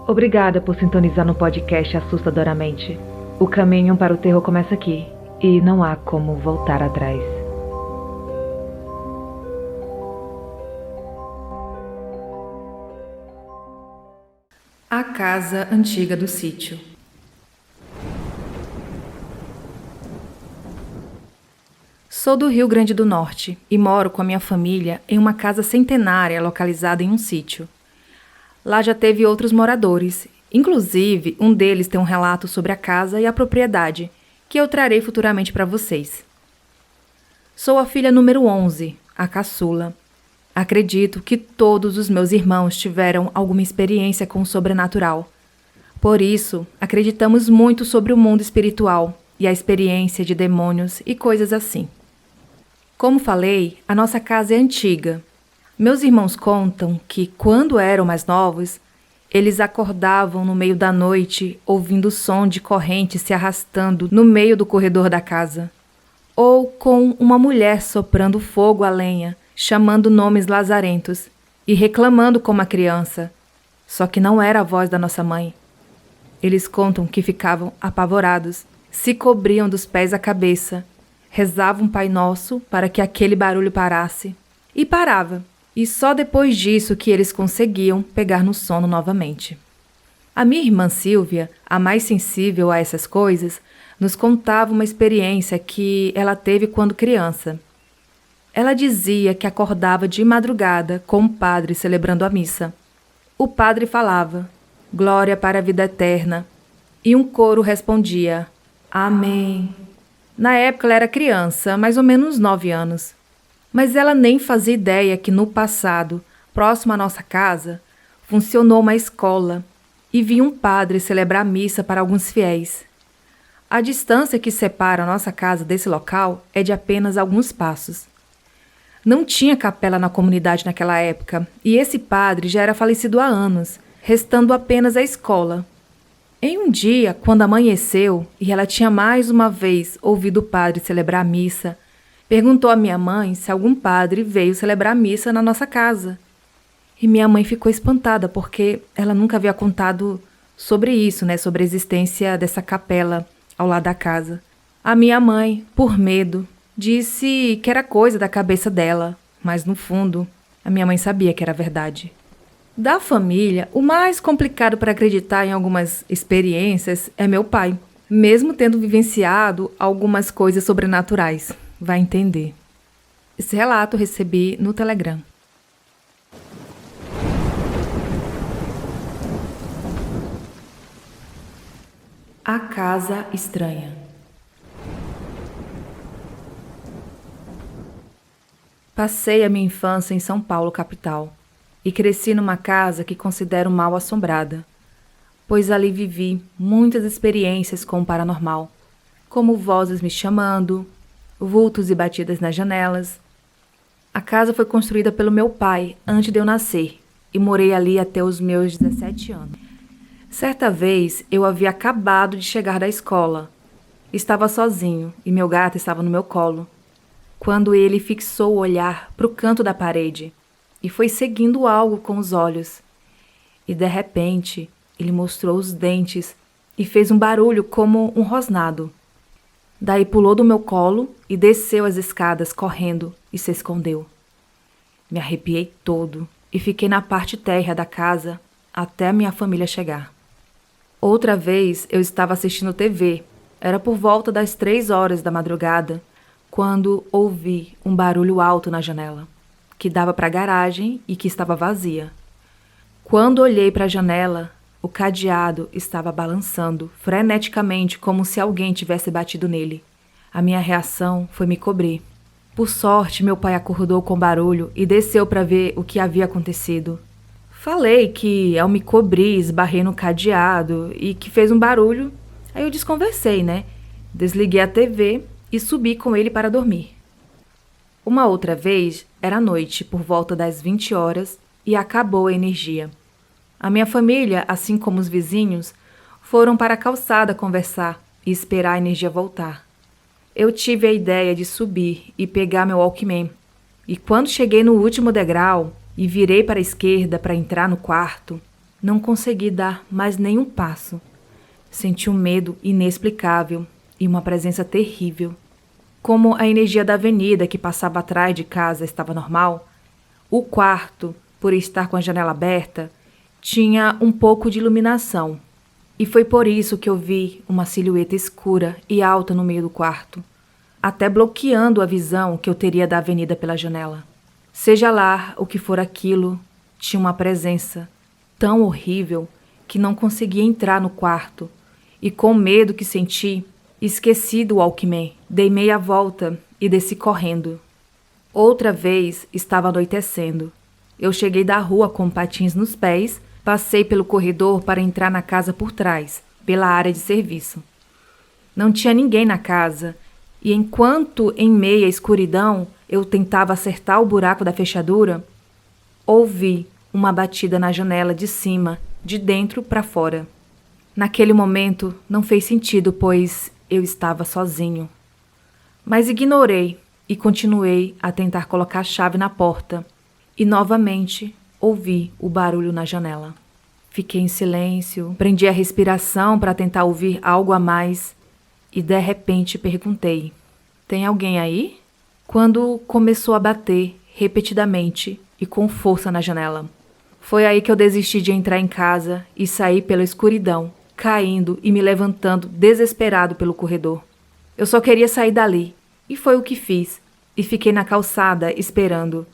Obrigada por sintonizar no podcast Assustadoramente. O caminho para o terror começa aqui, e não há como voltar atrás. A casa antiga do sítio. Sou do Rio Grande do Norte e moro com a minha família em uma casa centenária localizada em um sítio. Lá já teve outros moradores, inclusive um deles tem um relato sobre a casa e a propriedade, que eu trarei futuramente para vocês. Sou a filha número 11, a caçula. Acredito que todos os meus irmãos tiveram alguma experiência com o sobrenatural. Por isso, acreditamos muito sobre o mundo espiritual e a experiência de demônios e coisas assim. Como falei, a nossa casa é antiga. Meus irmãos contam que, quando eram mais novos, eles acordavam no meio da noite ouvindo o som de correntes se arrastando no meio do corredor da casa, ou com uma mulher soprando fogo à lenha, chamando nomes lazarentos e reclamando como a criança, só que não era a voz da nossa mãe. Eles contam que ficavam apavorados, se cobriam dos pés à cabeça, rezavam um Pai Nosso para que aquele barulho parasse, e parava. E só depois disso que eles conseguiam pegar no sono novamente. A minha irmã Silvia, a mais sensível a essas coisas, nos contava uma experiência que ela teve quando criança. Ela dizia que acordava de madrugada com o padre celebrando a missa. O padre falava, "Glória para a vida eterna", e um coro respondia, "Amém". Na época ela era criança, mais ou menos 9 anos. Mas ela nem fazia ideia que no passado, próximo à nossa casa, funcionou uma escola e vinha um padre celebrar missa para alguns fiéis. A distância que separa a nossa casa desse local é de apenas alguns passos. Não tinha capela na comunidade naquela época e esse padre já era falecido há anos, restando apenas a escola. Em um dia, quando amanheceu e ela tinha mais uma vez ouvido o padre celebrar a missa, perguntou à minha mãe se algum padre veio celebrar a missa na nossa casa. E minha mãe ficou espantada porque ela nunca havia contado sobre isso, sobre a existência dessa capela ao lado da casa. A minha mãe, por medo, disse que era coisa da cabeça dela, mas no fundo, a minha mãe sabia que era verdade. Da família, o mais complicado para acreditar em algumas experiências é meu pai, mesmo tendo vivenciado algumas coisas sobrenaturais. Vai entender. Esse relato eu recebi no Telegram. A Casa Estranha. Passei a minha infância em São Paulo, capital, e cresci numa casa que considero mal assombrada, pois ali vivi muitas experiências com o paranormal, como vozes me chamando, vultos e batidas nas janelas. A casa foi construída pelo meu pai antes de eu nascer e morei ali até os meus 17 anos. Certa vez eu havia acabado de chegar da escola. Estava sozinho e meu gato estava no meu colo, quando ele fixou o olhar para o canto da parede e foi seguindo algo com os olhos. E de repente ele mostrou os dentes e fez um barulho como um rosnado. Daí pulou do meu colo e desceu as escadas correndo e se escondeu. Me arrepiei todo e fiquei na parte térrea da casa até a minha família chegar. Outra vez eu estava assistindo TV, era por volta das 3 horas da madrugada, quando ouvi um barulho alto na janela, que dava para a garagem e que estava vazia. Quando olhei para a janela, o cadeado estava balançando freneticamente como se alguém tivesse batido nele. A minha reação foi me cobrir. Por sorte, meu pai acordou com barulho e desceu para ver o que havia acontecido. Falei que, ao me cobrir, esbarrei no cadeado e que fez um barulho. Aí eu desconversei, Desliguei a TV e subi com ele para dormir. Uma outra vez, era noite, por volta das 20 horas, e acabou a energia. A minha família, assim como os vizinhos, foram para a calçada conversar e esperar a energia voltar. Eu tive a ideia de subir e pegar meu Walkman, e quando cheguei no último degrau e virei para a esquerda para entrar no quarto, Não consegui dar mais nenhum passo. Senti um medo inexplicável e uma presença terrível. Como a energia da avenida que passava atrás de casa estava normal, o quarto, por estar com a janela aberta, tinha um pouco de iluminação. E foi por isso que eu vi uma silhueta escura e alta no meio do quarto, até bloqueando a visão que eu teria da avenida pela janela. Seja lá o que for aquilo, tinha uma presença tão horrível que não conseguia entrar no quarto, e com o medo que senti, esqueci do Walkman, dei meia volta e desci correndo. Outra vez estava anoitecendo. Eu cheguei da rua com patins nos pés, passei pelo corredor para entrar na casa por trás, pela área de serviço. Não tinha ninguém na casa, e enquanto em meia escuridão eu tentava acertar o buraco da fechadura, ouvi uma batida na janela de cima, de dentro para fora. Naquele momento não fez sentido, pois eu estava sozinho. Mas ignorei e continuei a tentar colocar a chave na porta, e novamente ouvi o barulho na janela. Fiquei em silêncio, prendi a respiração para tentar ouvir algo a mais e de repente perguntei: "Tem alguém aí?" Quando começou a bater repetidamente e com força na janela. Foi aí que eu desisti de entrar em casa e saí pela escuridão, caindo e me levantando desesperado pelo corredor. Eu só queria sair dali, e foi o que fiz, e fiquei na calçada esperando,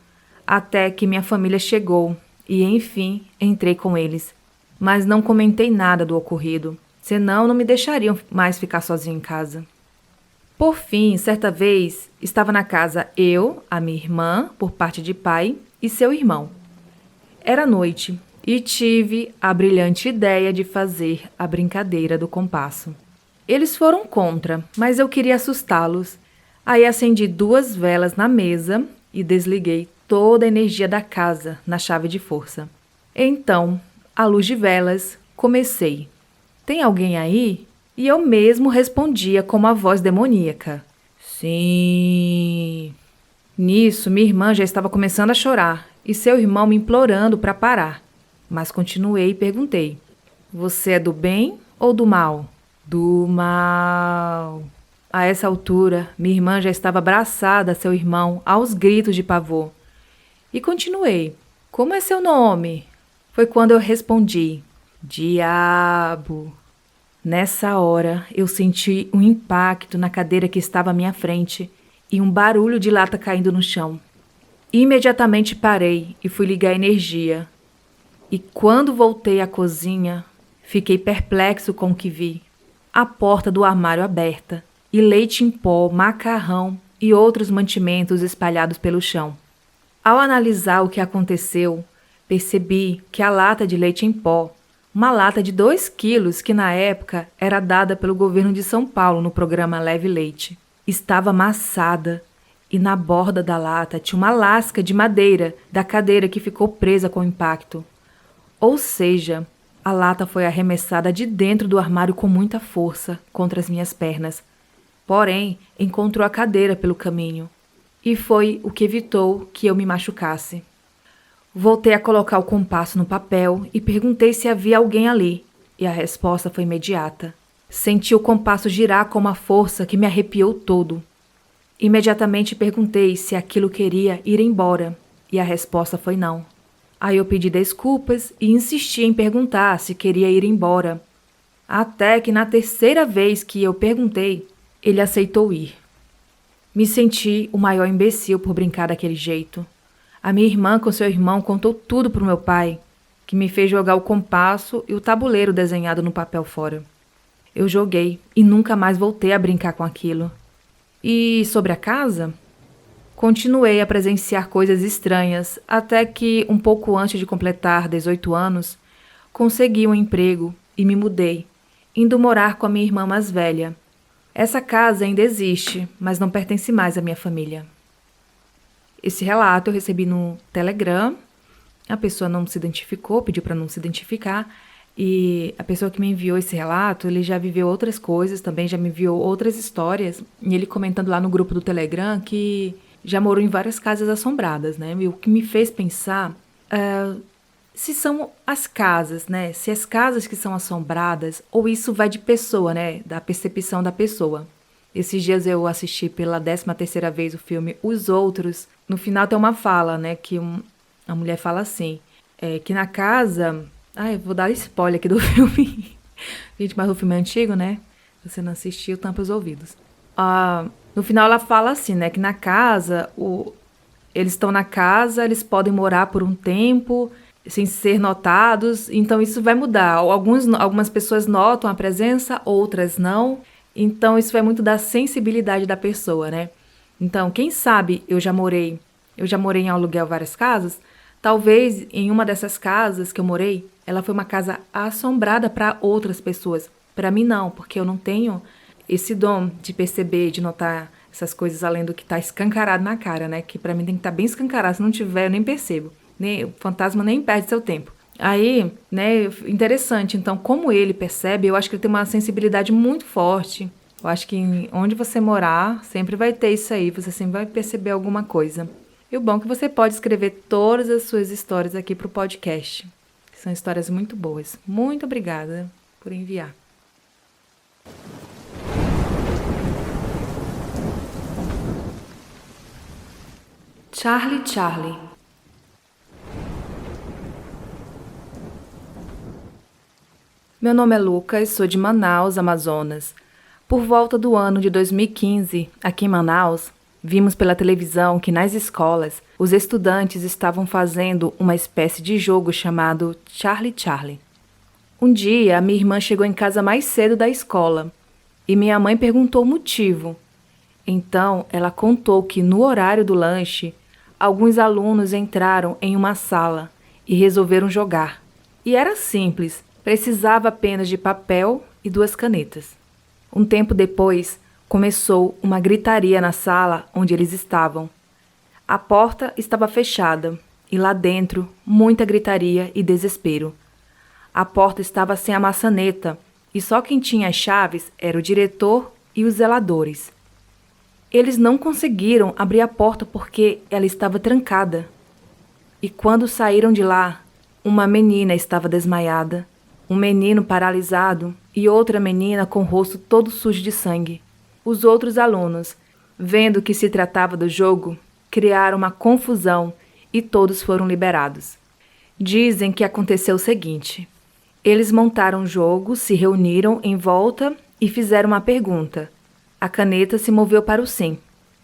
até que minha família chegou e, enfim, entrei com eles. Mas não comentei nada do ocorrido, senão não me deixariam mais ficar sozinho em casa. Por fim, certa vez, estava na casa eu, a minha irmã, por parte de pai, e seu irmão. Era noite e tive a brilhante ideia de fazer a brincadeira do compasso. Eles foram contra, mas eu queria assustá-los. Aí acendi 2 velas na mesa e desliguei toda a energia da casa na chave de força. Então, à luz de velas, comecei: "Tem alguém aí?" E eu mesmo respondia com uma voz demoníaca: "Sim." Nisso, minha irmã já estava começando a chorar e seu irmão me implorando para parar. Mas continuei e perguntei: "Você é do bem ou do mal?" "Do mal." A essa altura, minha irmã já estava abraçada a seu irmão aos gritos de pavor. E continuei: "Como é seu nome?" Foi quando eu respondi: "Diabo." Nessa hora, eu senti um impacto na cadeira que estava à minha frente e um barulho de lata caindo no chão. Imediatamente parei e fui ligar a energia. E quando voltei à cozinha, fiquei perplexo com o que vi. A porta do armário aberta e leite em pó, macarrão e outros mantimentos espalhados pelo chão. Ao analisar o que aconteceu, percebi que a lata de leite em pó, uma lata de 2 quilos que na época era dada pelo governo de São Paulo no programa Leve Leite, estava amassada e na borda da lata tinha uma lasca de madeira da cadeira que ficou presa com o impacto. Ou seja, a lata foi arremessada de dentro do armário com muita força contra as minhas pernas, porém encontrou a cadeira pelo caminho. E foi o que evitou que eu me machucasse. Voltei a colocar o compasso no papel e perguntei se havia alguém ali, e a resposta foi imediata. Senti o compasso girar com uma força que me arrepiou todo. Imediatamente perguntei se aquilo queria ir embora, e a resposta foi não. Aí eu pedi desculpas e insisti em perguntar se queria ir embora. Até que na 3ª vez que eu perguntei, ele aceitou ir. Me senti o maior imbecil por brincar daquele jeito. A minha irmã com seu irmão contou tudo para o meu pai, que me fez jogar o compasso e o tabuleiro desenhado no papel fora. Eu joguei e nunca mais voltei a brincar com aquilo. E sobre a casa? Continuei a presenciar coisas estranhas até que, um pouco antes de completar 18 anos, consegui um emprego e me mudei, indo morar com a minha irmã mais velha. Essa casa ainda existe, mas não pertence mais à minha família. Esse relato eu recebi no Telegram. A pessoa não se identificou, pediu para não se identificar. E a pessoa que me enviou esse relato, ele já viveu outras coisas também, já me enviou outras histórias. E ele comentando lá no grupo do Telegram que já morou em várias casas assombradas, né? E o que me fez pensar, se são as casas, né? Se as casas que são assombradas, ou isso vai de pessoa, né? Da percepção da pessoa. Esses dias eu assisti pela 13ª vez o filme Os Outros. No final tem uma fala, né? Que a mulher fala assim, que na casa... eu vou dar spoiler aqui do filme. Gente, mas o filme é antigo, né? Se você não assistiu, tampa os ouvidos. No final ela fala assim, né? Que na casa, eles estão na casa, eles podem morar por um tempo, sem ser notados. Então isso vai mudar. Algumas pessoas notam a presença, outras não. Então isso vai muito da sensibilidade da pessoa, né? Então, quem sabe eu já morei em aluguel várias casas. Talvez em uma dessas casas que eu morei, ela foi uma casa assombrada para outras pessoas. Para mim não, porque eu não tenho esse dom de perceber, de notar essas coisas além do que tá escancarado na cara, né? Que para mim tem que estar bem escancarado, se não tiver eu nem percebo. O fantasma nem perde seu tempo. Aí, né, interessante. Então, como ele percebe, eu acho que ele tem uma sensibilidade muito forte. Eu acho que onde você morar, sempre vai ter isso aí, você sempre vai perceber alguma coisa. E o bom é que você pode escrever todas as suas histórias aqui pro podcast. São histórias muito boas. Muito obrigada por enviar. Charlie. Meu nome é Lucas, sou de Manaus, Amazonas. Por volta do ano de 2015, aqui em Manaus, vimos pela televisão que nas escolas os estudantes estavam fazendo uma espécie de jogo chamado Charlie. Um dia, a minha irmã chegou em casa mais cedo da escola e minha mãe perguntou o motivo. Então, ela contou que no horário do lanche, alguns alunos entraram em uma sala e resolveram jogar. E era simples, precisava apenas de papel e 2 canetas. Um tempo depois, começou uma gritaria na sala onde eles estavam. A porta estava fechada e lá dentro, muita gritaria e desespero. A porta estava sem a maçaneta e só quem tinha as chaves era o diretor e os zeladores. Eles não conseguiram abrir a porta porque ela estava trancada. E quando saíram de lá, uma menina estava desmaiada, um menino paralisado e outra menina com o rosto todo sujo de sangue. Os outros alunos, vendo que se tratava do jogo, criaram uma confusão e todos foram liberados. Dizem que aconteceu o seguinte: eles montaram o jogo, se reuniram em volta e fizeram uma pergunta. A caneta se moveu para o sim.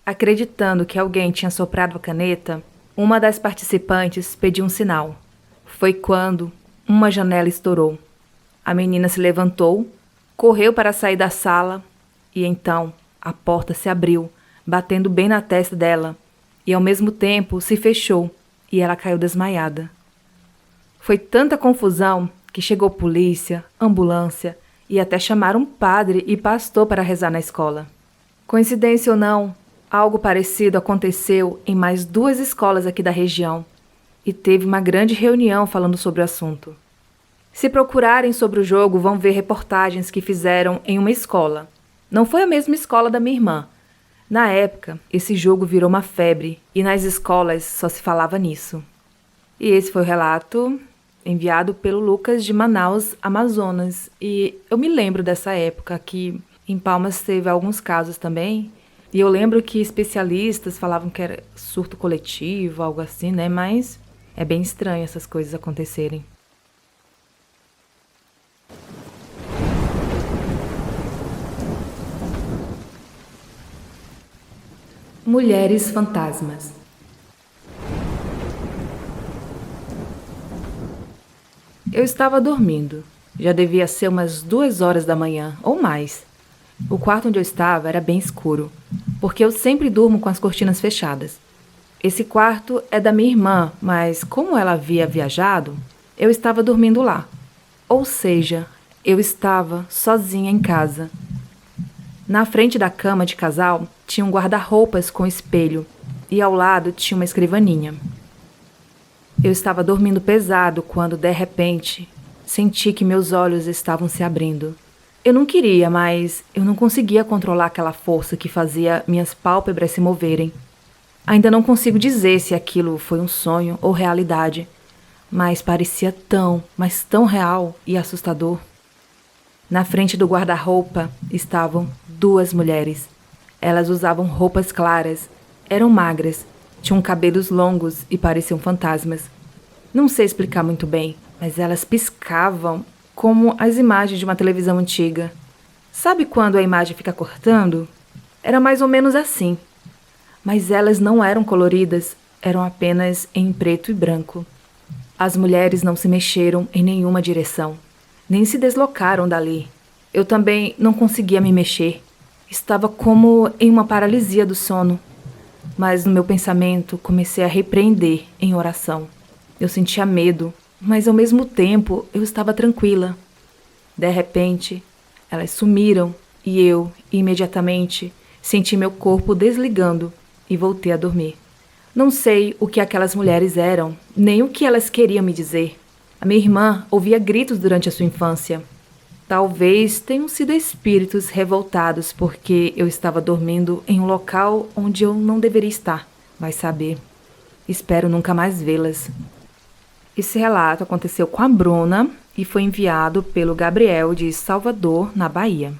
Acreditando que alguém tinha soprado a caneta, uma das participantes pediu um sinal. Foi quando uma janela estourou. A menina se levantou, correu para sair da sala e então a porta se abriu, batendo bem na testa dela e ao mesmo tempo se fechou e ela caiu desmaiada. Foi tanta confusão que chegou polícia, ambulância e até chamaram um padre e pastor para rezar na escola. Coincidência ou não, algo parecido aconteceu em mais 2 escolas aqui da região e teve uma grande reunião falando sobre o assunto. Se procurarem sobre o jogo, vão ver reportagens que fizeram em uma escola. Não foi a mesma escola da minha irmã. Na época, esse jogo virou uma febre e nas escolas só se falava nisso. E esse foi o relato enviado pelo Lucas de Manaus, Amazonas. E eu me lembro dessa época que em Palmas teve alguns casos também. E eu lembro que especialistas falavam que era surto coletivo, algo assim, né? Mas é bem estranho essas coisas acontecerem. Mulheres fantasmas. Eu estava dormindo. Já devia ser umas 2 horas da manhã, ou mais. O quarto onde eu estava era bem escuro, porque eu sempre durmo com as cortinas fechadas. Esse quarto é da minha irmã, mas como ela havia viajado, eu estava dormindo lá. Ou seja, eu estava sozinha em casa. Na frente da cama de casal tinha um guarda-roupas com espelho e ao lado tinha uma escrivaninha. Eu estava dormindo pesado quando, de repente, senti que meus olhos estavam se abrindo. Eu não queria, mas eu não conseguia controlar aquela força que fazia minhas pálpebras se moverem. Ainda não consigo dizer se aquilo foi um sonho ou realidade, mas parecia tão, mas tão real e assustador. Na frente do guarda-roupa estavam 2 mulheres. Elas usavam roupas claras, eram magras, tinham cabelos longos e pareciam fantasmas. Não sei explicar muito bem, mas elas piscavam como as imagens de uma televisão antiga. Sabe quando a imagem fica cortando? Era mais ou menos assim. Mas elas não eram coloridas, eram apenas em preto e branco. As mulheres não se mexeram em nenhuma direção, nem se deslocaram dali. Eu também não conseguia me mexer. Estava como em uma paralisia do sono. Mas no meu pensamento comecei a repreender em oração. Eu sentia medo, mas ao mesmo tempo eu estava tranquila. De repente, elas sumiram e eu, imediatamente, senti meu corpo desligando e voltei a dormir. Não sei o que aquelas mulheres eram, nem o que elas queriam me dizer. A minha irmã ouvia gritos durante a sua infância. Talvez tenham sido espíritos revoltados porque eu estava dormindo em um local onde eu não deveria estar. Vai saber. Espero nunca mais vê-las. Esse relato aconteceu com a Bruna e foi enviado pelo Gabriel de Salvador, na Bahia.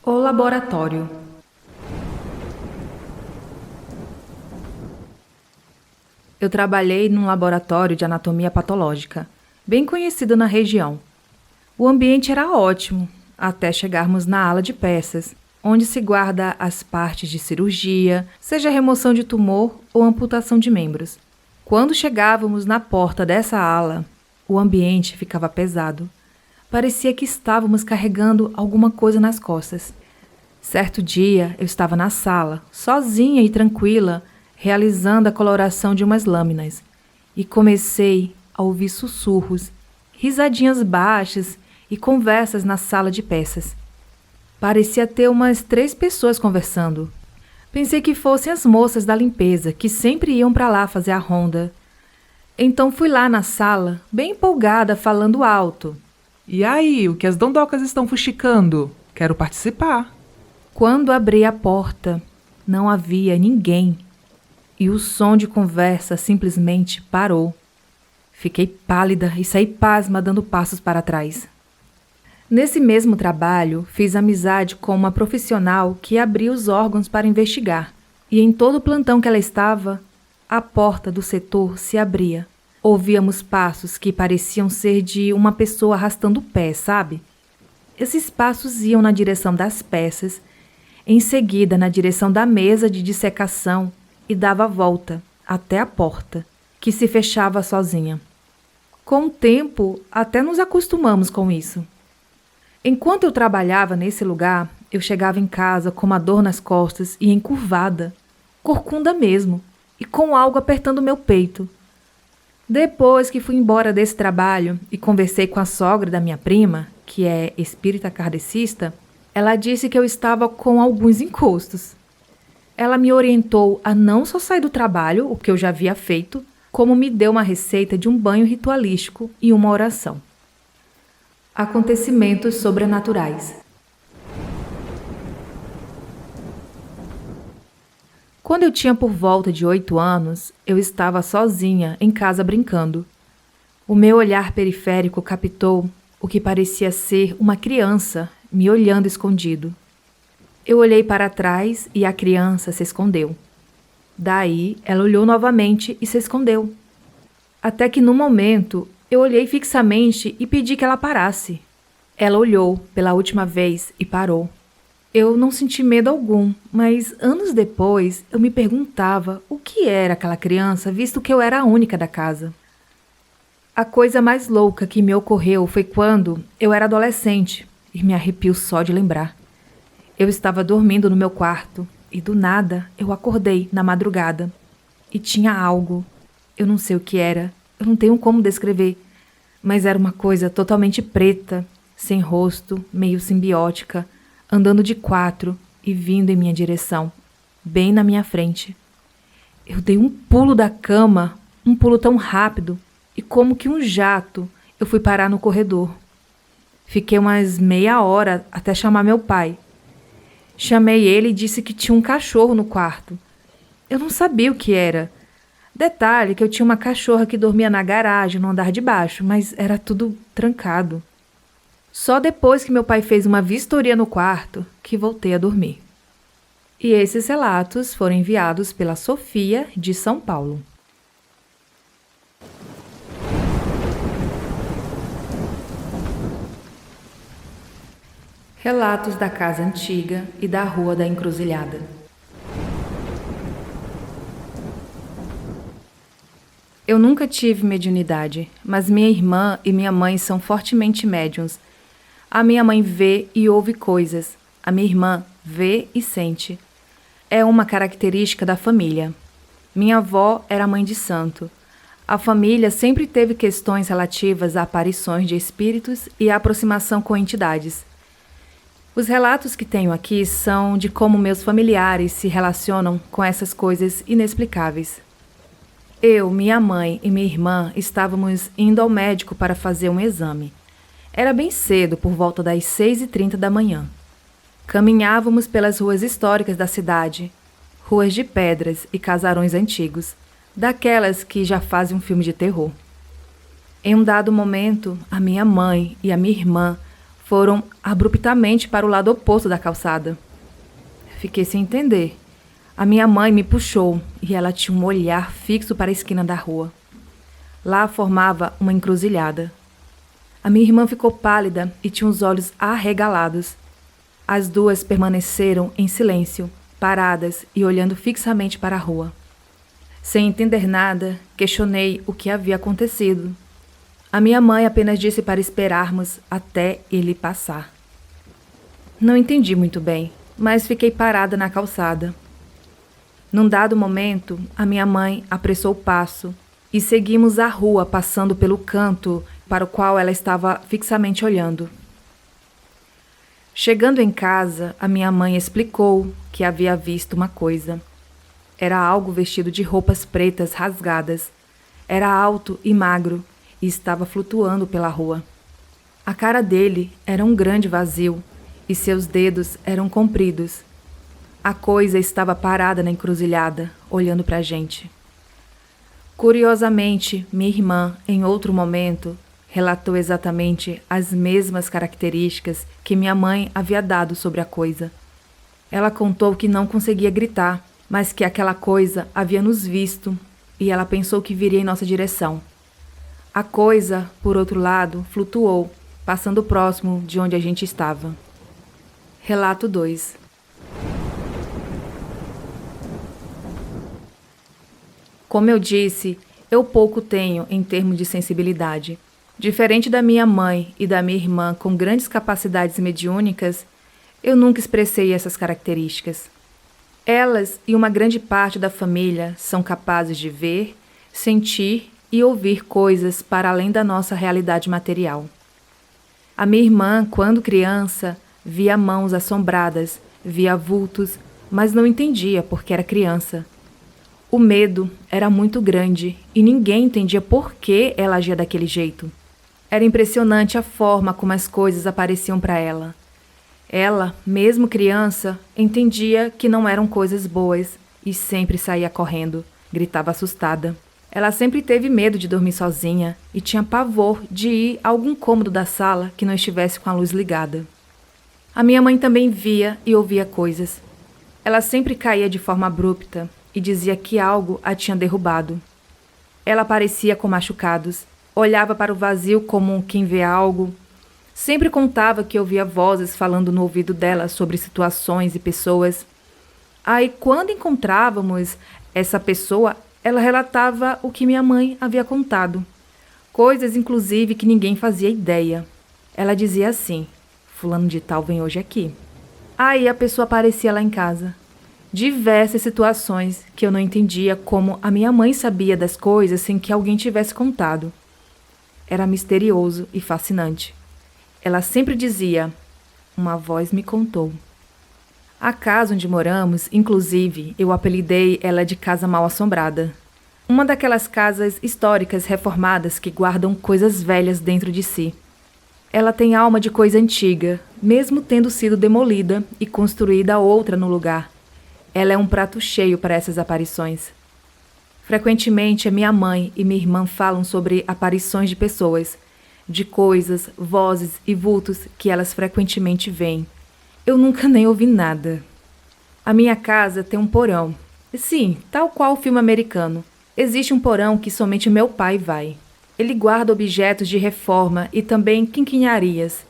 O laboratório. Eu trabalhei num laboratório de anatomia patológica, bem conhecido na região. O ambiente era ótimo, até chegarmos na ala de peças, onde se guarda as partes de cirurgia, seja remoção de tumor ou amputação de membros. Quando chegávamos na porta dessa ala, o ambiente ficava pesado. Parecia que estávamos carregando alguma coisa nas costas. Certo dia, eu estava na sala, sozinha e tranquila, realizando a coloração de umas lâminas, e comecei a ouvir sussurros, risadinhas baixas e conversas na sala de peças. Parecia ter umas 3 pessoas conversando. Pensei que fossem as moças da limpeza, que sempre iam para lá fazer a ronda. Então fui lá na sala, bem empolgada, falando alto. E aí, o que as dondocas estão fuxicando? Quero participar. Quando abri a porta, não havia ninguém. E o som de conversa simplesmente parou. Fiquei pálida e saí pasma dando passos para trás. Nesse mesmo trabalho, fiz amizade com uma profissional que abria os órgãos para investigar. E em todo o plantão que ela estava, a porta do setor se abria. Ouvíamos passos que pareciam ser de uma pessoa arrastando o pé, sabe? Esses passos iam na direção das peças, em seguida na direção da mesa de dissecação e dava a volta até a porta, que se fechava sozinha. Com o tempo, até nos acostumamos com isso. Enquanto eu trabalhava nesse lugar, eu chegava em casa com uma dor nas costas e encurvada, corcunda mesmo, e com algo apertando meu peito. Depois que fui embora desse trabalho e conversei com a sogra da minha prima, que é espírita kardecista, ela disse que eu estava com alguns encostos. Ela me orientou a não só sair do trabalho, o que eu já havia feito, como me deu uma receita de um banho ritualístico e uma oração. Acontecimentos sobrenaturais. Quando eu tinha por volta de 8 anos, eu estava sozinha em casa brincando. O meu olhar periférico captou o que parecia ser uma criança me olhando escondido. Eu olhei para trás e a criança se escondeu. Daí, ela olhou novamente e se escondeu. Até que, num momento, eu olhei fixamente e pedi que ela parasse. Ela olhou pela última vez e parou. Eu não senti medo algum, mas anos depois eu me perguntava o que era aquela criança, visto que eu era a única da casa. A coisa mais louca que me ocorreu foi quando eu era adolescente, e me arrepio só de lembrar. Eu estava dormindo no meu quarto e do nada eu acordei na madrugada e tinha algo, eu não sei o que era, eu não tenho como descrever, mas era uma coisa totalmente preta, sem rosto, meio simbiótica, andando de 4 e vindo em minha direção, bem na minha frente. Eu dei um pulo da cama, um pulo tão rápido, e como que um jato, eu fui parar no corredor. Fiquei umas meia hora até chamar meu pai. Chamei ele e disse que tinha um cachorro no quarto. Eu não sabia o que era. Detalhe que eu tinha uma cachorra que dormia na garagem, no andar de baixo, mas era tudo trancado. Só depois que meu pai fez uma vistoria no quarto que voltei a dormir. E esses relatos foram enviados pela Sofia, de São Paulo. Relatos da Casa Antiga e da Rua da Encruzilhada. Eu nunca tive mediunidade, mas minha irmã e minha mãe são fortemente médiuns. A minha mãe vê e ouve coisas. A minha irmã vê e sente. É uma característica da família. Minha avó era mãe de santo. A família sempre teve questões relativas a aparições de espíritos e a aproximação com entidades. Os relatos que tenho aqui são de como meus familiares se relacionam com essas coisas inexplicáveis. Eu, minha mãe e minha irmã estávamos indo ao médico para fazer um exame. Era bem cedo, por volta das 6h30 da manhã. Caminhávamos pelas ruas históricas da cidade, ruas de pedras e casarões antigos, daquelas que já fazem um filme de terror. Em um dado momento, a minha mãe e a minha irmã foram abruptamente para o lado oposto da calçada. Fiquei sem entender. A minha mãe me puxou e ela tinha um olhar fixo para a esquina da rua. Lá formava uma encruzilhada. A minha irmã ficou pálida e tinha os olhos arregalados. As duas permaneceram em silêncio, paradas e olhando fixamente para a rua. Sem entender nada, questionei o que havia acontecido. A minha mãe apenas disse para esperarmos até ele passar. Não entendi muito bem, mas fiquei parada na calçada. Num dado momento, a minha mãe apressou o passo e seguimos a rua passando pelo canto para o qual ela estava fixamente olhando. Chegando em casa, a minha mãe explicou que havia visto uma coisa. Era algo vestido de roupas pretas rasgadas. Era alto e magro e estava flutuando pela rua. A cara dele era um grande vazio e seus dedos eram compridos. A coisa estava parada na encruzilhada, olhando para a gente. Curiosamente, minha irmã, em outro momento, relatou exatamente as mesmas características que minha mãe havia dado sobre a coisa. Ela contou que não conseguia gritar, mas que aquela coisa havia nos visto e ela pensou que viria em nossa direção. A coisa, por outro lado, flutuou, passando próximo de onde a gente estava. Relato 2. Como eu disse, eu pouco tenho em termos de sensibilidade. Diferente da minha mãe e da minha irmã com grandes capacidades mediúnicas, eu nunca expressei essas características. Elas e uma grande parte da família são capazes de ver, sentir e ouvir coisas para além da nossa realidade material. A minha irmã, quando criança, via mãos assombradas, via vultos, mas não entendia porque era criança. O medo era muito grande e ninguém entendia por que ela agia daquele jeito. Era impressionante a forma como as coisas apareciam para ela. Ela, mesmo criança, entendia que não eram coisas boas e sempre saía correndo, gritava assustada. Ela sempre teve medo de dormir sozinha e tinha pavor de ir a algum cômodo da sala que não estivesse com a luz ligada. A minha mãe também via e ouvia coisas. Ela sempre caía de forma abrupta e dizia que algo a tinha derrubado. Ela aparecia com machucados, olhava para o vazio como quem vê algo. Sempre contava que ouvia vozes falando no ouvido dela sobre situações e pessoas. Aí, quando encontrávamos essa pessoa, ela relatava o que minha mãe havia contado. Coisas, inclusive, que ninguém fazia ideia. Ela dizia assim: fulano de tal vem hoje aqui. Aí a pessoa aparecia lá em casa. Diversas situações que eu não entendia como a minha mãe sabia das coisas sem que alguém tivesse contado. Era misterioso e fascinante. Ela sempre dizia: uma voz me contou. A casa onde moramos, inclusive, eu apelidei ela de Casa Mal-Assombrada. Uma daquelas casas históricas reformadas que guardam coisas velhas dentro de si. Ela tem alma de coisa antiga, mesmo tendo sido demolida e construída outra no lugar. Ela é um prato cheio para essas aparições. Frequentemente, a minha mãe e minha irmã falam sobre aparições de pessoas, de coisas, vozes e vultos que elas frequentemente veem. Eu nunca nem ouvi nada. A minha casa tem um porão. Sim, tal qual o filme americano. Existe um porão que somente meu pai vai. Ele guarda objetos de reforma e também quinquilharias.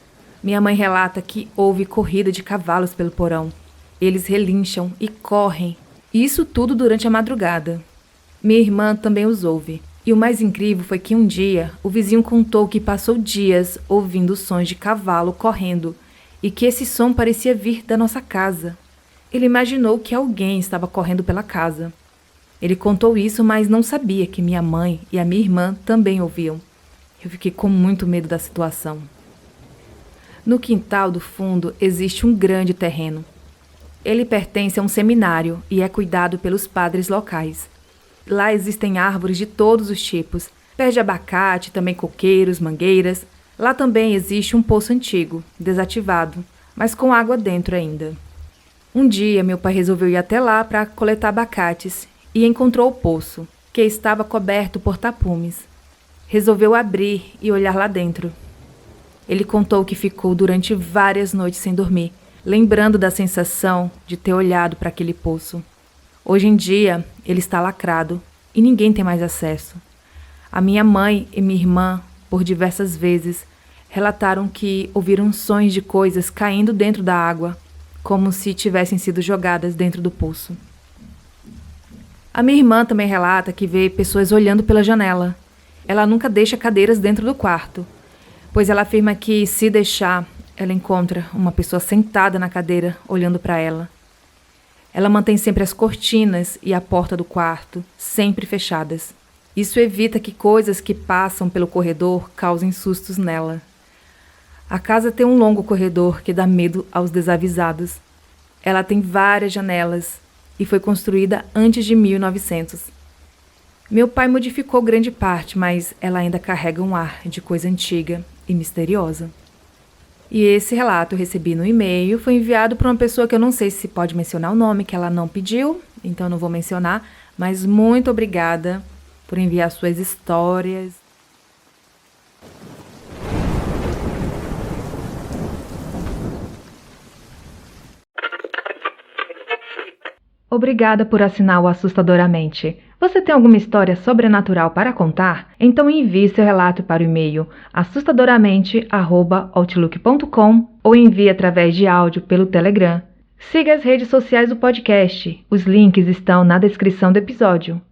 Minha mãe relata que houve corrida de cavalos pelo porão. Eles relincham e correm. E isso tudo durante a madrugada. Minha irmã também os ouve. E o mais incrível foi que um dia o vizinho contou que passou dias ouvindo sons de cavalo correndo e que esse som parecia vir da nossa casa. Ele imaginou que alguém estava correndo pela casa. Ele contou isso, mas não sabia que minha mãe e a minha irmã também ouviam. Eu fiquei com muito medo da situação. No quintal do fundo existe um grande terreno. Ele pertence a um seminário e é cuidado pelos padres locais. Lá existem árvores de todos os tipos, pés de abacate, também coqueiros, mangueiras. Lá também existe um poço antigo, desativado, mas com água dentro ainda. Um dia, meu pai resolveu ir até lá para coletar abacates e encontrou o poço, que estava coberto por tapumes. Resolveu abrir e olhar lá dentro. Ele contou que ficou durante várias noites sem dormir, lembrando da sensação de ter olhado para aquele poço. Hoje em dia, ele está lacrado e ninguém tem mais acesso. A minha mãe e minha irmã, por diversas vezes, relataram que ouviram sons de coisas caindo dentro da água, como se tivessem sido jogadas dentro do poço. A minha irmã também relata que vê pessoas olhando pela janela. Ela nunca deixa cadeiras dentro do quarto, pois ela afirma que, se deixar, ela encontra uma pessoa sentada na cadeira, olhando para ela. Ela mantém sempre as cortinas e a porta do quarto sempre fechadas. Isso evita que coisas que passam pelo corredor causem sustos nela. A casa tem um longo corredor que dá medo aos desavisados. Ela tem várias janelas e foi construída antes de 1900. Meu pai modificou grande parte, mas ela ainda carrega um ar de coisa antiga e misteriosa. E esse relato eu recebi no e-mail, foi enviado por uma pessoa que eu não sei se pode mencionar o nome, que ela não pediu, então eu não vou mencionar, mas muito obrigada por enviar suas histórias. Obrigada por assinar o Assustadoramente. Você tem alguma história sobrenatural para contar? Então envie seu relato para o e-mail assustadoramente@outlook.com ou envie através de áudio pelo Telegram. Siga as redes sociais do podcast. Os links estão na descrição do episódio.